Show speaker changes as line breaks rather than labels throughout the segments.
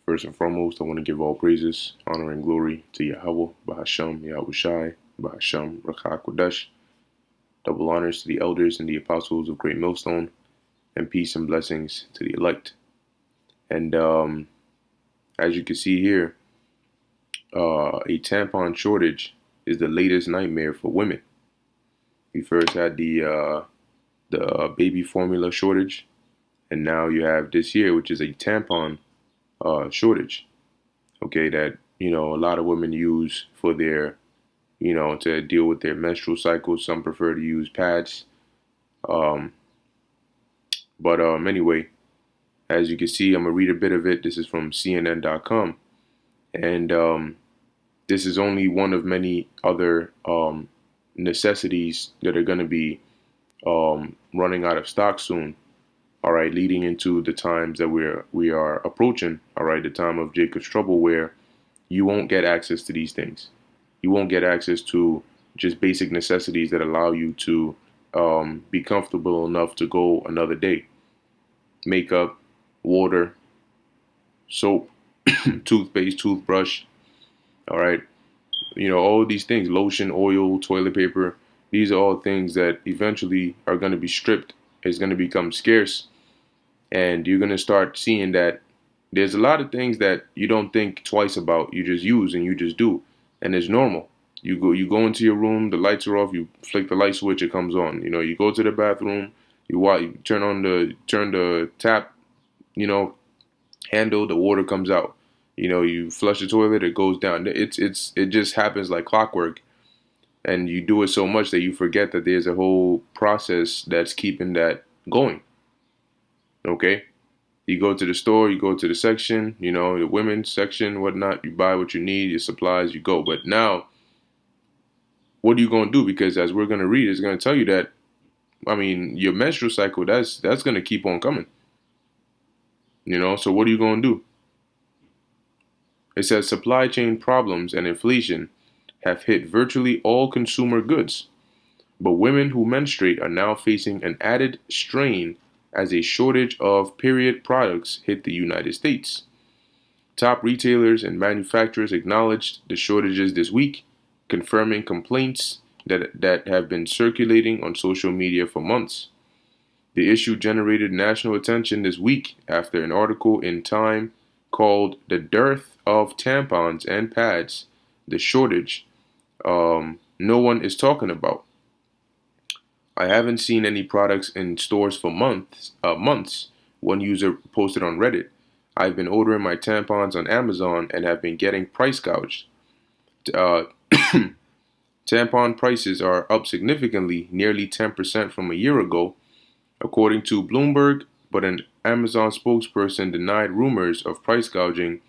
First and foremost, I want to give all praises, honor, and glory to Yahweh, Bahasham, Yahushai, Bahasham, Rakha Kodesh. Double honors to the elders and the apostles of Great Millstone, and peace and blessings to the elect. And as you can see here, a tampon shortage is the latest nightmare for women. We first had the baby formula shortage, and now you have this year, which is a tampon shortage. Okay, that a lot of women use for their to deal with their menstrual cycles. Some prefer to use pads. Um, but anyway, as you can see, I'm gonna read a bit of it. This is from CNN.com, and this is only one of many other necessities that are going to be running out of stock soon. All right, leading into the times that we are approaching. All right, the time of Jacob's trouble, where you won't get access to these things. You won't get access to just basic necessities that allow you to be comfortable enough to go another day. Makeup, water, soap, toothpaste, toothbrush. All right, all these things, lotion, oil, toilet paper. These are all things that eventually are going to be stripped. It's going to become scarce, and you're going to start seeing that there's a lot of things that you don't think twice about. You just use and you just do, and it's normal. You go into your room, the lights are off, you flick the light switch, it comes on. You go to the bathroom, you turn the tap, handle, the water comes out. You flush the toilet, it goes down. It just happens like clockwork, and you do it so much that you forget that there's a whole process that's keeping that going. Okay, you go to the store, you go to the section, the women's section, whatnot. You buy what you need, your supplies, you go. But now, what are you gonna do? Because as we're gonna read, it's gonna tell you that your menstrual cycle that's gonna keep on coming. So what are you gonna do? It says supply chain problems and inflation have hit virtually all consumer goods, but women who menstruate are now facing an added strain as a shortage of period products hit the United States. Top retailers and manufacturers acknowledged the shortages this week, confirming complaints that have been circulating on social media for months. The issue generated national attention this week after an article in Time called "The Dearth of Tampons and Pads: The Shortage No One is Talking About." I haven't seen any products in stores for months, one user posted on Reddit. I've been ordering my tampons on Amazon and have been getting price gouged. Uh, Tampon prices are up significantly, nearly 10% from a year ago, according to Bloomberg, but an Amazon spokesperson denied rumors of price gouging,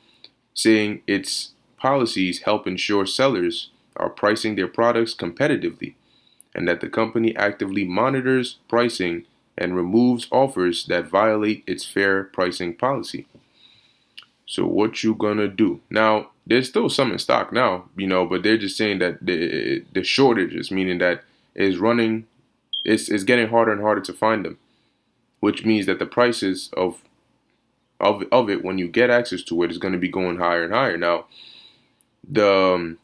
saying its policies help ensure sellers are pricing their products competitively, and that the company actively monitors pricing and removes offers that violate its fair pricing policy. So what you gonna do? Now, there's still some in stock now, but they're just saying that the shortage is meaning that is running, it's getting harder and harder to find them, which means that the prices of it when you get access to it is going to be going higher and higher. Now, the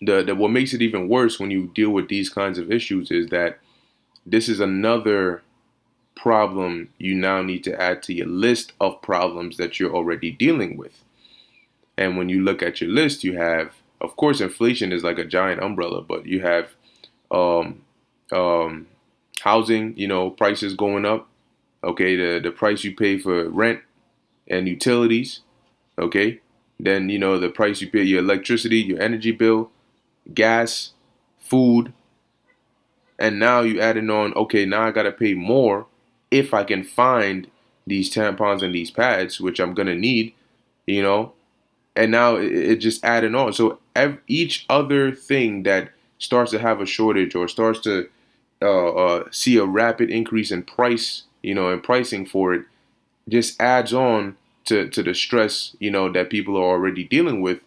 the what makes it even worse when you deal with these kinds of issues is that this is another problem you now need to add to your list of problems that you're already dealing with. And when you look at your list, you have, of course, inflation is like a giant umbrella, but you have um, um, housing, prices going up. Okay, the price you pay for rent and utilities. Okay, then the price you pay your electricity, your energy bill, gas, food, and now you adding on. Okay, now I gotta pay more if I can find these tampons and these pads, which I'm gonna need. You know, and now it just adding on. So each other thing that starts to have a shortage or starts to see a rapid increase in price, and pricing for it, just adds on to the stress, that people are already dealing with,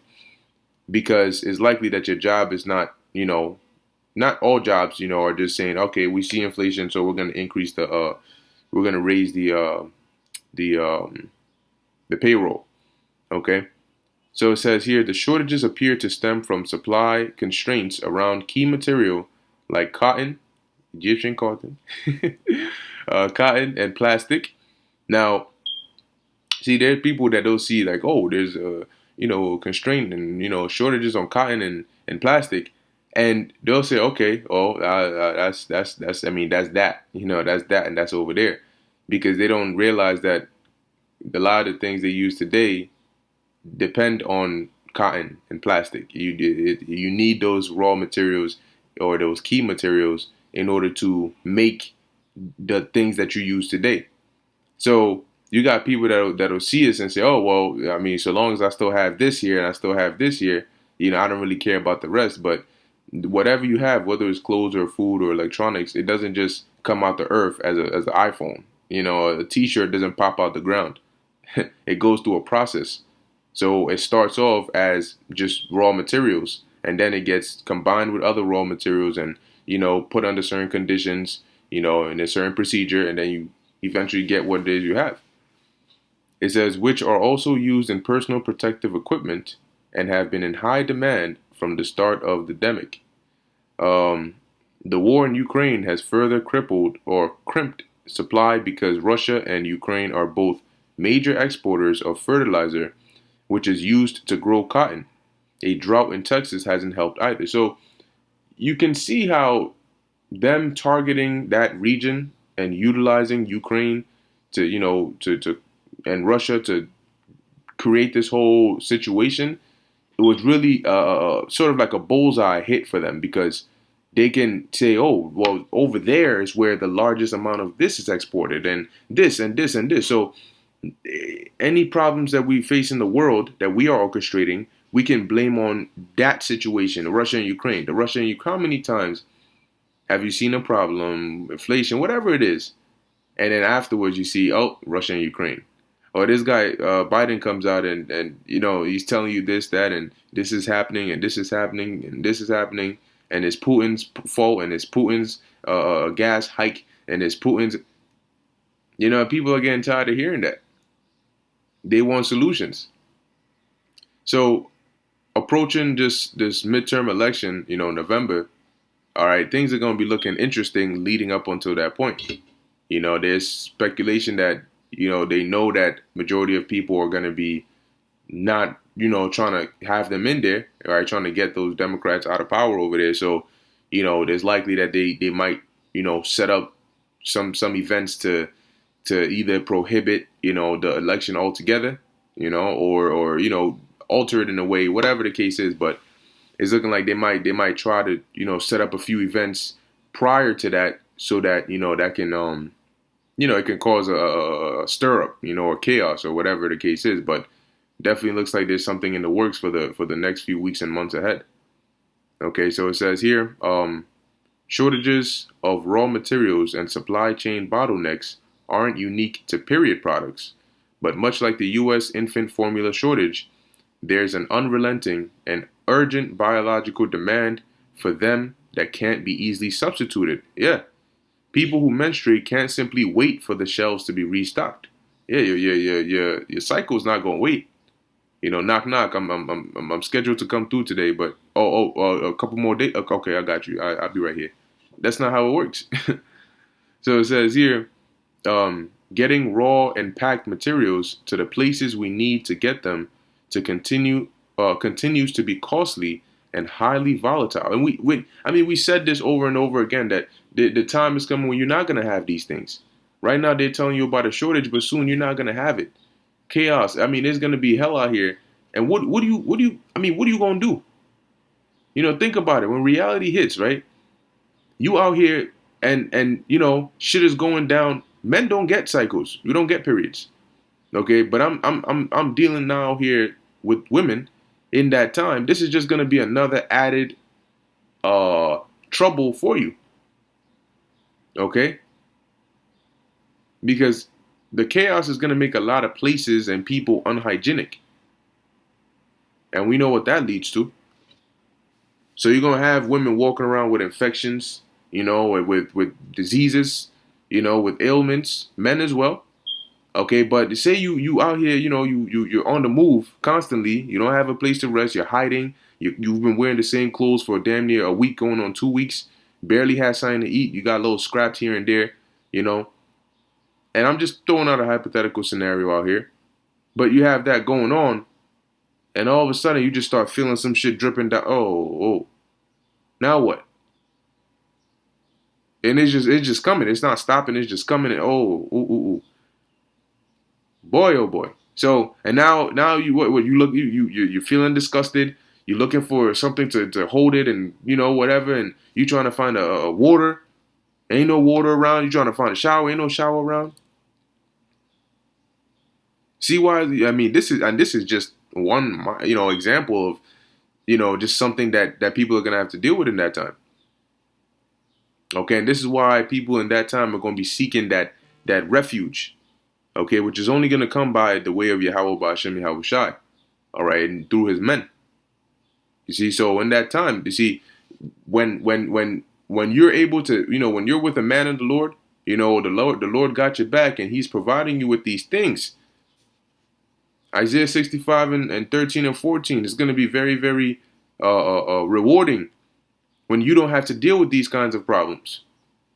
because it's likely that your job is not, not all jobs, are just saying, okay, we see inflation, so we're going to increase we're going to raise the payroll. Okay. So it says here the shortages appear to stem from supply constraints around key material like cotton, Egyptian cotton, cotton and plastic. Now, see, there's people that don't see like, oh, there's a constraint and shortages on cotton and plastic, and they'll say, okay, oh, that's I mean that's that, that's that and that's over there, because they don't realize that a lot of the things they use today depend on cotton and plastic. You need those raw materials or those key materials in order to make the things that you use today. So you got people that'll see us and say, "Oh, well, I mean, so long as I still have this here and I still have this here, I don't really care about the rest." But whatever you have, whether it's clothes or food or electronics, it doesn't just come out the earth as an iPhone. A T-shirt doesn't pop out the ground. It goes through a process. So it starts off as just raw materials, and then it gets combined with other raw materials and put under certain conditions, in a certain procedure, and then you eventually get what it is you have. It says, which are also used in personal protective equipment and have been in high demand from the start of the demic. Um, the war in Ukraine has further crippled or crimped supply because Russia and Ukraine are both major exporters of fertilizer, which is used to grow cotton. A drought in Texas hasn't helped either. So you can see how them targeting that region and utilizing Ukraine to, and Russia to create this whole situation, it was really sort of like a bullseye hit for them, because they can say, oh, well, over there is where the largest amount of this is exported, and this and this and this. So any problems that we face in the world that we are orchestrating, we can blame on that situation, Russia and Ukraine. The Russia and Ukraine, how many times have you seen a problem, inflation, whatever it is, and then afterwards you see, oh, Russia and Ukraine. Or this guy, Biden comes out and he's telling you this, that, and this is happening, and this is happening, and this is happening, and it's Putin's fault, and it's Putin's gas hike, and it's Putin's. People are getting tired of hearing that. They want solutions. So approaching this midterm election, November, all right, things are going to be looking interesting leading up until that point. There's speculation that, they know that majority of people are going to be not, trying to have them in there, right, trying to get those Democrats out of power over there. So, there's likely that they might, set up some events to either prohibit, the election altogether, or alter it in a way, whatever the case is. But it's looking like they might try to set up a few events prior to that, so that that can it can cause a stir up, or chaos, or whatever the case is. But definitely looks like there's something in the works for the next few weeks and months ahead. Okay, so it says here, shortages of raw materials and supply chain bottlenecks aren't unique to period products, but much like the U.S. infant formula shortage, there's an unrelenting and urgent biological demand for them that can't be easily substituted. Yeah, people who menstruate can't simply wait for the shelves to be restocked. Yeah, your cycle's not gonna wait. Knock knock. I'm scheduled to come through today, but a couple more days. Okay, I got you. I'll be right here. That's not how it works. So it says here, getting raw and packed materials to the places we need to get them to continues to be costly and highly volatile. And we said this over and over again, that the time is coming when you're not gonna have these things. Right now they're telling you about a shortage, but soon you're not gonna have it. Chaos. I mean, there's gonna be hell out here. And what are you gonna do? Think about it. When reality hits, right? You out here and shit is going down. Men don't get cycles. We don't get periods. Okay, but I'm dealing now here with women in that time. This is just gonna be another added trouble for you. Okay? Because the chaos is gonna make a lot of places and people unhygienic. And we know what that leads to. So you're gonna have women walking around with infections, with diseases, with ailments, men as well. Okay, but say you out here, you're on the move constantly. You don't have a place to rest. You're hiding. You've been wearing the same clothes for damn near a week, going on 2 weeks. Barely had something to eat. You got little scraps here and there, you know. And I'm just throwing out a hypothetical scenario out here. But you have that going on, and all of a sudden you just start feeling some shit dripping down. Oh, now what? And it's just coming. It's not stopping. It's just coming. And boy, oh boy. So and now you what you look you're feeling disgusted. You're looking for something to hold it and whatever, and you trying to find a water. Ain't no water around. You trying to find a shower. Ain't no shower around. See why? I mean, this is just one example of just something that people are gonna have to deal with in that time. Okay, and this is why people in that time are gonna be seeking that refuge. Okay, which is only gonna come by the way of Yahweh Ba'Shem Yahweh Shai. All right, and through His men. You see, so in that time, you see, when you're able to, when you're with a man of the Lord, the Lord got your back, and He's providing you with these things. Isaiah 65 and 13 and 14 is going to be very, very rewarding when you don't have to deal with these kinds of problems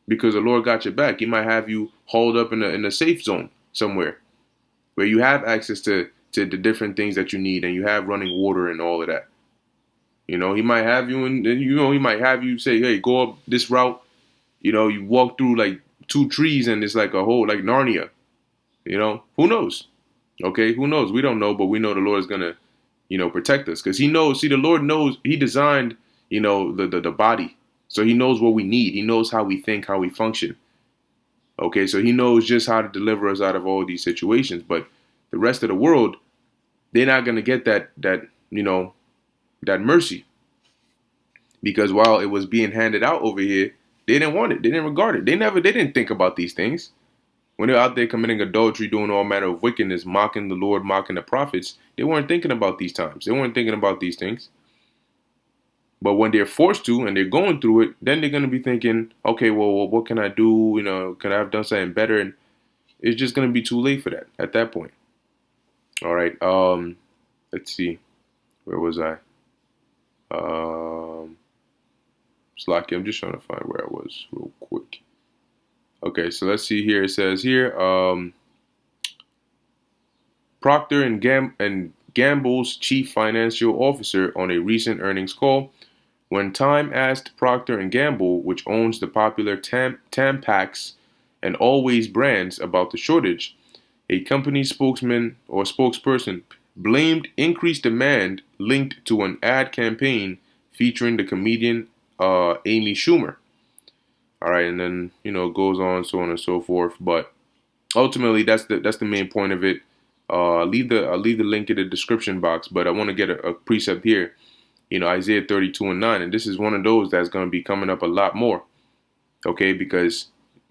because the Lord got your back. He might have you hauled up in a safe zone somewhere where you have access to the different things that you need and you have running water and all of that. He might have you he might have you say, hey, go up this route. You walk through like two trees and it's like a whole, like Narnia. Who knows? Okay, who knows? We don't know, but we know the Lord is gonna, protect us because He knows. See, the Lord knows. He designed, the body, so He knows what we need. He knows how we think, how we function. Okay, so He knows just how to deliver us out of all these situations. But the rest of the world, they're not gonna get that mercy because while it was being handed out over here, they didn't want it. They didn't regard it. They didn't think about these things. When they're out there committing adultery, doing all manner of wickedness, mocking the Lord, mocking the prophets, they weren't thinking about these times. They weren't thinking about these things. But when they're forced to and they're going through it, then they're going to be thinking, okay, well, what can I do? Can I have done something better? And it's just going to be too late for that at that point. All right. Let's see. Where was I? Slacky, I'm just trying to find where I was real quick. Okay, so let's see here. It says here, Procter and Gamble's chief financial officer on a recent earnings call, when Time asked Procter and Gamble, which owns the popular Tampax and Always brands, about the shortage, a company spokesman or spokesperson blamed increased demand linked to an ad campaign featuring the comedian Amy Schumer. All right, and then it goes on, so on and so forth. But ultimately, that's the main point of it. I'll leave the link in the description box, but I want to get a precept here. Isaiah 32 and 9, and this is one of those that's going to be coming up a lot more. Okay, because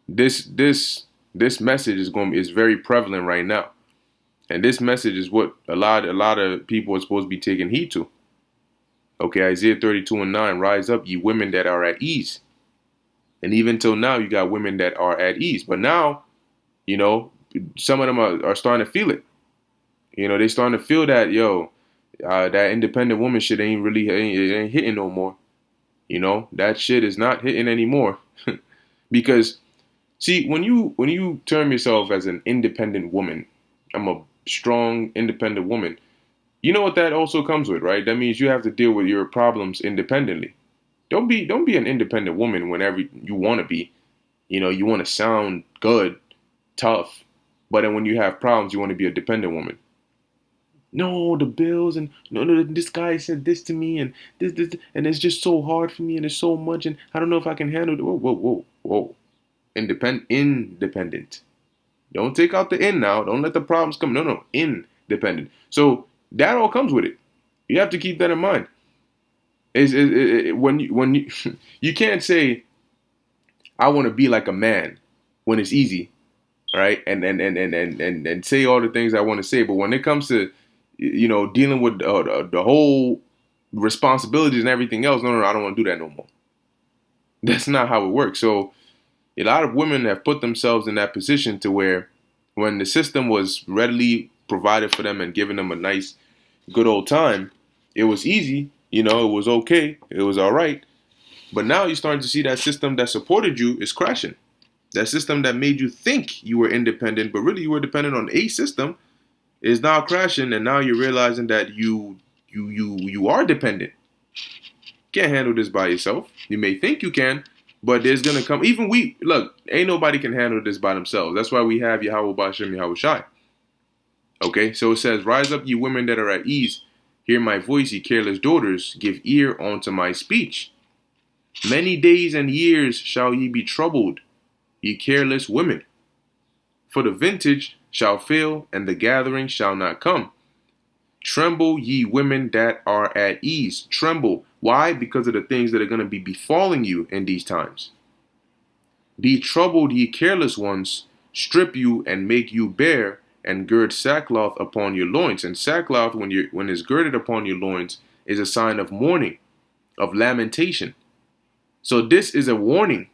this message is very prevalent right now, and this message is what a lot of people are supposed to be taking heed to. Okay, Isaiah 32 and 9, rise up, ye women that are at ease. And even till now, you got women that are at ease. But now, some of them are starting to feel it. They starting to feel that, that independent woman shit ain't hitting no more. That shit is not hitting anymore. Because, see, when you term yourself as an independent woman, I'm a strong, independent woman, you know what that also comes with, right? That means you have to deal with your problems independently. Don't be an independent woman whenever you want to be. You want to sound good, tough, but then when you have problems, you want to be a dependent woman. No, the bills and no, this guy said this to me and this, and it's just so hard for me and it's so much and I don't know if I can handle it. Whoa. Independent. Don't take out the in now. Don't let the problems come. No, independent. So that all comes with it. You have to keep that in mind. When you you can't say I want to be like a man when it's easy, right? And say all the things I want to say, but when it comes to dealing with the whole responsibilities and everything else, no, I don't want to do that no more. That's not how it works. So a lot of women have put themselves in that position to where When the system was readily provided for them and given them a nice, good old time, it was easy. It was okay. It was all right. But now you're starting to see that system that supported you is crashing. That system that made you think you were independent, but really you were dependent on a system, is now crashing, and now you're realizing that you are dependent. Can't handle this by yourself. You may think you can, but there's gonna come. Even we look, ain't nobody can handle this by themselves. That's why we have Yahweh Bashem Yahweh Shai. Okay, so it says, "Rise up, ye women that are at ease. Hear my voice, ye careless daughters. Give ear unto my speech. Many days and years shall ye be troubled, ye careless women. For the vintage shall fail, and the gathering shall not come. Tremble, ye women that are at ease." Tremble. Why? Because of the things that are going to be befalling you in these times. "Be troubled, ye careless ones. Strip you and make you bare, and gird sackcloth upon your loins." And sackcloth, when it's girded upon your loins, is a sign of mourning, of lamentation. So this is a warning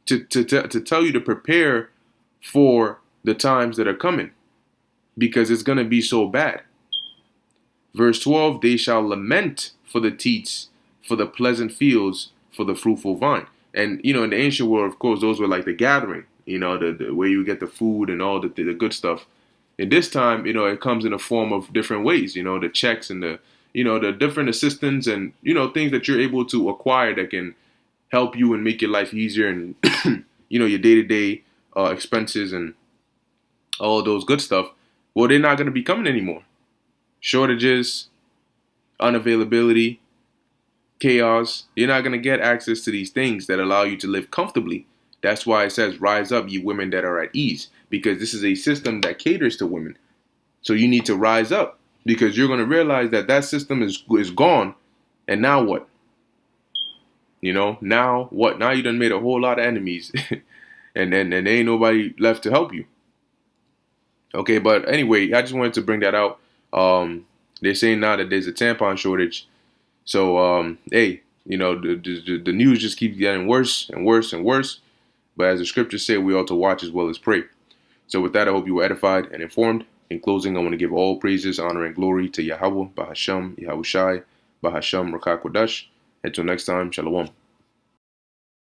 to tell you to prepare for the times that are coming, because it's going to be so bad. Verse 12, "They shall lament for the teats, for the pleasant fields, for the fruitful vine." And, in the ancient world, of course, those were like the gathering, the where you get the food and all the good stuff. In this time, it comes in a form of different ways, the checks and the different assistance and, things that you're able to acquire that can help you and make your life easier and, your day-to-day expenses and all those good stuff. Well, they're not going to be coming anymore. Shortages, unavailability, chaos. You're not going to get access to these things that allow you to live comfortably. That's why it says, "Rise up, ye women that are at ease," because this is a system that caters to women. So you need to rise up, because you're going to realize that that system is gone. And now what? Now what? Now you done made a whole lot of enemies and there ain't nobody left to help you. Okay, but anyway, I just wanted to bring that out. They're saying now that there's a tampon shortage. So, hey, the news just keeps getting worse and worse and worse. But as the scriptures say, we ought to watch as well as pray. So with that, I hope you were edified and informed. In closing, I want to give all praises, honor, and glory to Yahweh, Bahasham, Yahweh Shai, Bahasham, Rakak Wadash. Until next time, Shalom.